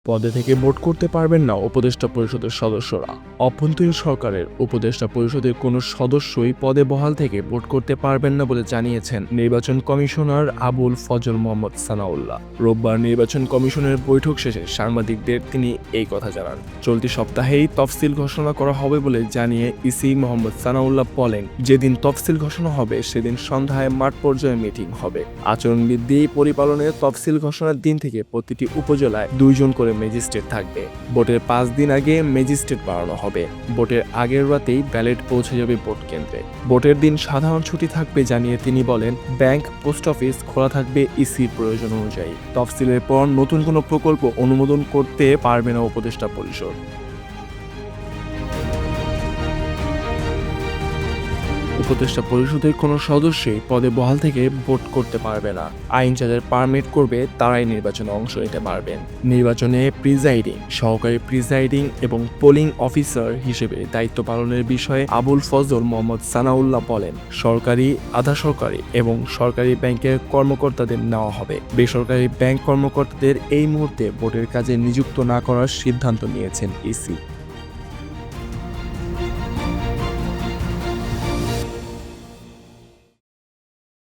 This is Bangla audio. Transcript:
পদে থেকে ভোট করতে পারবেন না উপদেষ্টা পরিষদের সদস্যরা। অভ্যন্তরীণ সরকারের উপদেষ্টা পরিষদের কোনো সদস্যই পদে বহাল থেকে ভোট করতে পারবেন না বলে জানিয়েছেন নির্বাচন কমিশনার আবুল ফজল মোহাম্মদ সানাউল্লাহ। রোববার নির্বাচন কমিশনের বৈঠক শেষে সাংবাদিকদের তিনি এই কথা জানান। চলতি সপ্তাহেই তফসিল ঘোষণা করা হবে বলে জানিয়ে ইসি মোহাম্মদ সানাউল্লাহ বলেন, যেদিন তফসিল ঘোষণা হবে সেদিন সন্ধ্যায় মাঠ পর্যায়ে মিটিং হবে। আচরণবিধি পরিপালনের তফসিল ঘোষণার দিন থেকে প্রতিটি উপজেলায় 2 জন করে ম্যাজিস্ট্রেট থাকবে। ভোটের 5 দিন আগে ম্যাজিস্ট্রেট বাড়ানো হবে। ভোটের আগের রাতেই ব্যালট পৌঁছে যাবে ভোট কেন্দ্রে। ভোটের দিন সাধারণ ছুটি থাকবে জানিয়ে তিনি বলেন, ব্যাংক, পোস্ট অফিস খোলা থাকবে ইসির প্রয়োজন অনুযায়ী। তফসিলের পর নতুন কোনো প্রকল্প অনুমোদন করতে পারবে না উপদেষ্টা পরিষদ। উপদেষ্টা পরিষদের কোনো সদস্যই পদে বহাল থেকে ভোট করতে পারবে না। আইন যাদের পারমিট করবে তারাই নির্বাচনে অংশ নিতে পারবেন। নির্বাচনে প্রিজাইডিং, সহকারী প্রিজাইডিং এবং পোলিং অফিসার হিসেবে দায়িত্ব পালনের বিষয়ে আবুল ফজল মোহাম্মদ সানাউল্লাহ বলেন, সরকারি, আধা সরকারি এবং সরকারি ব্যাংকের কর্মকর্তাদের নেওয়া হবে। বেসরকারি ব্যাংক কর্মকর্তাদের এই মুহূর্তে ভোটের কাজে নিযুক্ত না করার সিদ্ধান্ত নিয়েছেন ইসি।